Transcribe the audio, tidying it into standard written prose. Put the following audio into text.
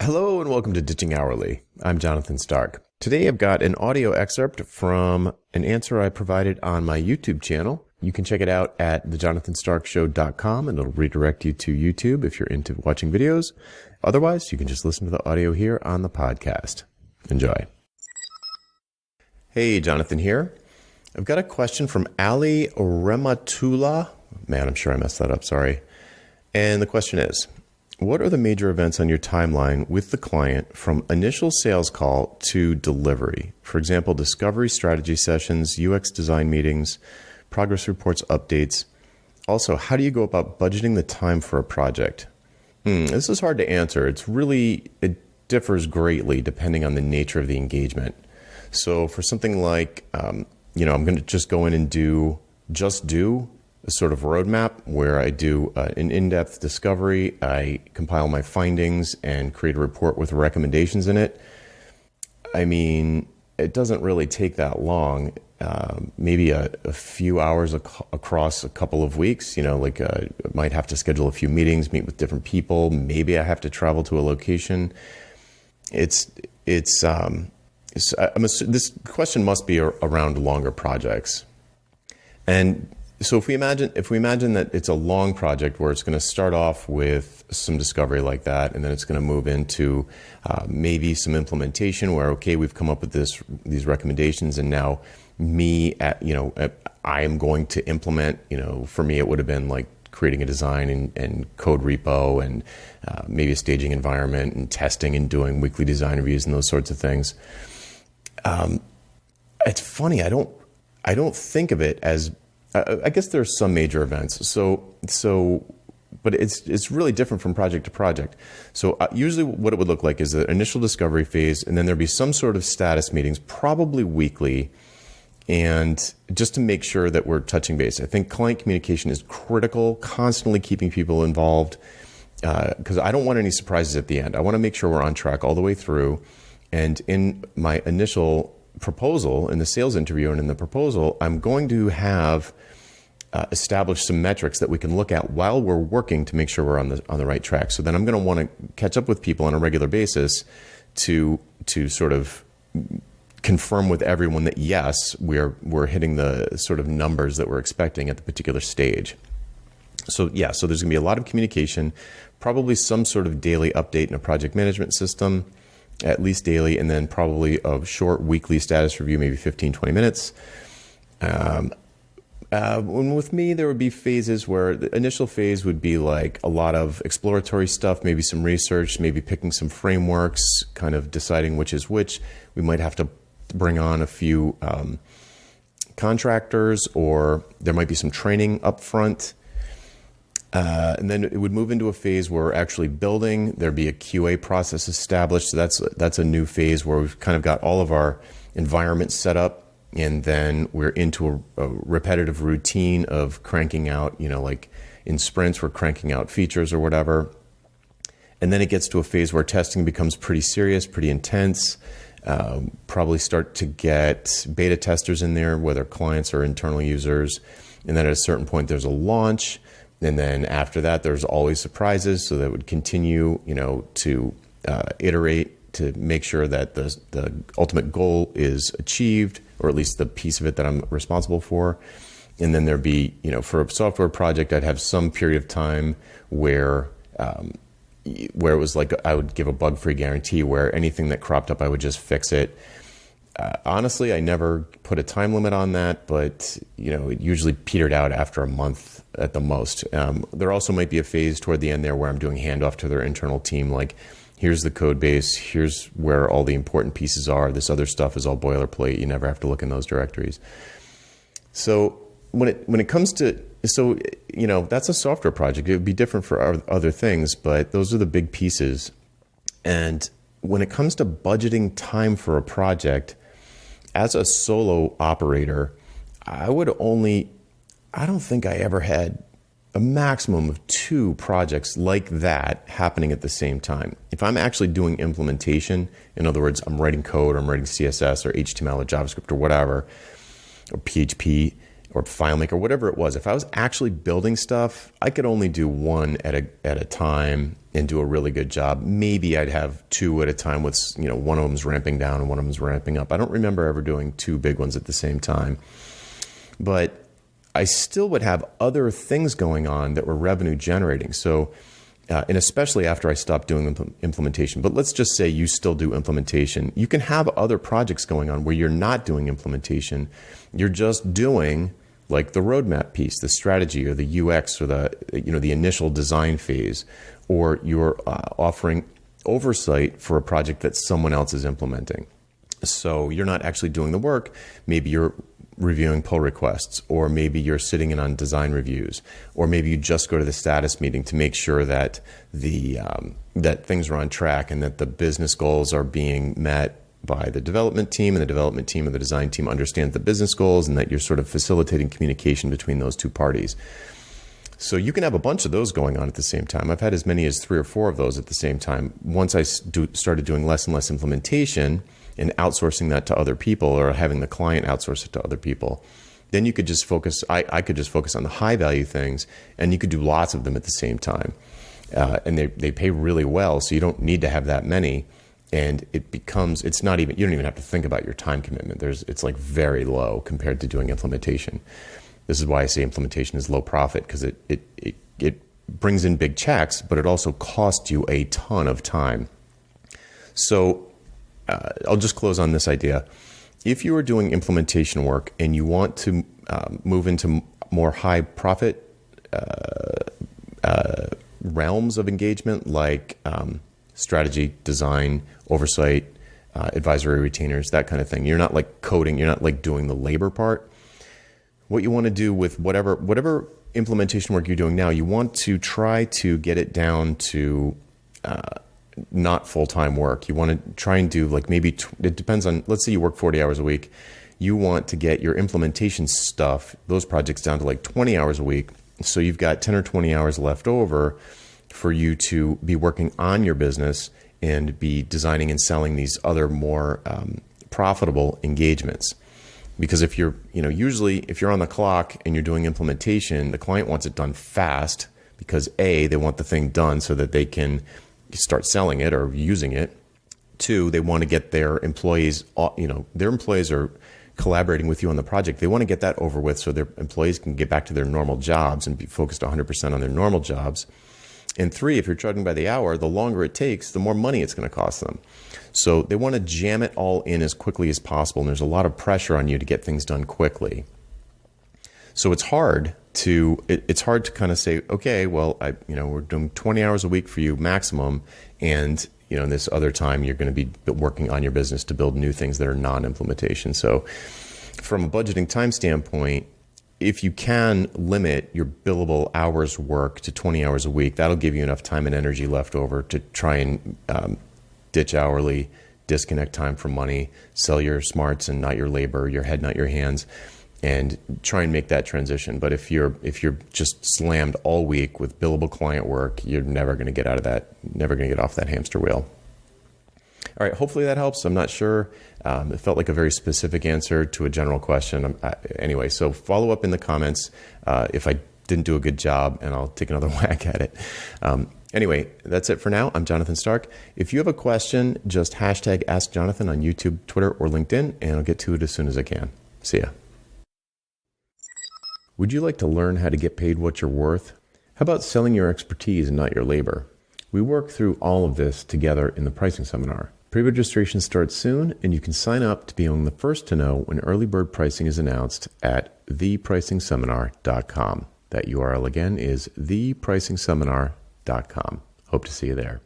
Hello and welcome to Ditching Hourly. I'm Jonathan Stark. Today I've got an audio excerpt from an answer I provided on my YouTube channel. You can check it out at thejonathanstarkshow.com and it'll redirect you to YouTube if you're into watching videos. Otherwise, you can just listen to the audio here on the podcast. Enjoy. Hey, Jonathan here. I've got a question from Ali Rematula. Man, I'm sure I messed that up, sorry. And the question is, what are the major events on your timeline with the client from initial sales call to delivery? For example, discovery strategy sessions, UX design meetings, progress reports, updates. Also, how do you go about budgeting the time for a project? This is hard to answer. It differs greatly depending on the nature of the engagement. So for something like, I'm going to just go in and do a sort of roadmap where I do an in-depth discovery, I compile my findings and create a report with recommendations in it. I mean, it doesn't really take that long, maybe a few hours across a couple of weeks, I might have to schedule a few meetings, meet with different people. Maybe I have to travel to a location. This question must be around longer projects. And so if we imagine that it's a long project where it's going to start off with some discovery like that, and then it's going to move into maybe some implementation where, okay, we've come up with these recommendations, and now I am going to implement. For me, it would have been like creating a design and code repo and maybe a staging environment and testing and doing weekly design reviews and those sorts of things. It's funny. I don't think of it as. I guess there's some major events. But it's really different from project to project. So usually what it would look like is the initial discovery phase, and then there'd be some sort of status meetings, probably weekly, and just to make sure that we're touching base. I think client communication is critical, constantly keeping people involved, because I don't want any surprises at the end. I want to make sure we're on track all the way through. And in my initial proposal, in the sales interview and in the proposal, I'm going to have established some metrics that we can look at while we're working to make sure we're on the right track. So then I'm going to want to catch up with people on a regular basis to sort of confirm with everyone that yes, we're hitting the sort of numbers that we're expecting at the particular stage. So there's going to be a lot of communication, probably some sort of daily update in a project management system, at least daily, and then probably a short weekly status review, maybe 15, 20 minutes. With me, there would be phases where the initial phase would be like a lot of exploratory stuff, maybe some research, maybe picking some frameworks, kind of deciding which is which. We might have to bring on a few contractors, or there might be some training up front. And then it would move into a phase where we're actually building. There'd be a QA process established. So that's a new phase where we've kind of got all of our environments set up, and then we're into a repetitive routine of cranking out, like in sprints, we're cranking out features or whatever. And then it gets to a phase where testing becomes pretty serious, pretty intense. Probably start to get beta testers in there, whether clients or internal users. And then at a certain point, there's a launch. And then after that, there's always surprises. So that would continue, to iterate to make sure that the ultimate goal is achieved, or at least the piece of it that I'm responsible for. And then there'd be, for a software project, I'd have some period of time where it was like I would give a bug-free guarantee where anything that cropped up, I would just fix it. Honestly, I never put a time limit on that, but it usually petered out after a month at the most. There also might be a phase toward the end there where I'm doing handoff to their internal team, like here's the code base, here's where all the important pieces are. This other stuff is all boilerplate. You never have to look in those directories. So when it comes to, that's a software project. It would be different for other things, but those are the big pieces. And when it comes to budgeting time for a project, as a solo operator, I don't think I ever had a maximum of 2 projects like that happening at the same time. If I'm actually doing implementation, in other words, I'm writing code, or I'm writing CSS or HTML or JavaScript or whatever, or PHP or FileMaker, whatever it was, if I was actually building stuff, I could only do one at a time. and do a really good job. Maybe I'd have two at a time with, one of them's ramping down and one of them's ramping up. I don't remember ever doing two big ones at the same time. But I still would have other things going on that were revenue generating. So, and especially after I stopped doing implementation. But let's just say you still do implementation. You can have other projects going on where you're not doing implementation. You're just doing like the roadmap piece, the strategy or the UX or the initial design phase, or you're offering oversight for a project that someone else is implementing. So you're not actually doing the work. Maybe you're reviewing pull requests, or maybe you're sitting in on design reviews, or maybe you just go to the status meeting to make sure that that things are on track and that the business goals are being met by the development team, and the development team and the design team understand the business goals, and that you're sort of facilitating communication between those two parties. So you can have a bunch of those going on at the same time. I've had as many as 3 or 4 of those at the same time. Once I started doing less and less implementation and outsourcing that to other people, or having the client outsource it to other people, then you could just focus. I could just focus on the high value things, and you could do lots of them at the same time. And they pay really well, so you don't need to have that many. And it's not even, you don't even have to think about your time commitment. It's like very low compared to doing implementation. This is why I say implementation is low profit, because it brings in big checks, but it also costs you a ton of time. So I'll just close on this idea. If you are doing implementation work and you want to move into more high profit realms of engagement, like strategy, design, oversight, advisory retainers, that kind of thing. You're not like coding, you're not like doing the labor part. What you want to do with whatever implementation work you're doing now, you want to try to get it down to not full-time work. You want to try and do like maybe, it depends on, let's say you work 40 hours a week. You want to get your implementation stuff, those projects, down to like 20 hours a week. So you've got 10 or 20 hours left over for you to be working on your business and be designing and selling these other more profitable engagements. Because if you're, usually if you're on the clock and you're doing implementation, the client wants it done fast because A, they want the thing done so that they can start selling it or using it. 2, they want to get their employees, their employees are collaborating with you on the project. They want to get that over with so their employees can get back to their normal jobs and be focused 100% on their normal jobs. And 3, if you're charging by the hour, the longer it takes, the more money it's going to cost them. So they want to jam it all in as quickly as possible, and there's a lot of pressure on you to get things done quickly. So it's hard to kind of say, okay, well, we're doing 20 hours a week for you maximum, and in this other time you're going to be working on your business to build new things that are non-implementation. So from a budgeting time standpoint, if you can limit your billable hours work to 20 hours a week, that'll give you enough time and energy left over to try and ditch hourly, disconnect time from money, sell your smarts and not your labor, your head, not your hands, and try and make that transition. But if you're just slammed all week with billable client work, you're never going to get out of that, never going to get off that hamster wheel. All right, hopefully that helps. I'm not sure. It felt like a very specific answer to a general question. Anyway, so follow up in the comments if I didn't do a good job, and I'll take another whack at it. Anyway, that's it for now. I'm Jonathan Stark. If you have a question, just hashtag AskJonathan on YouTube, Twitter, or LinkedIn, and I'll get to it as soon as I can. See ya. Would you like to learn how to get paid what you're worth? How about selling your expertise and not your labor? We work through all of this together in the pricing seminar. Pre-registration starts soon, and you can sign up to be among the first to know when early bird pricing is announced at thepricingseminar.com. That URL again is thepricingseminar.com. Hope to see you there.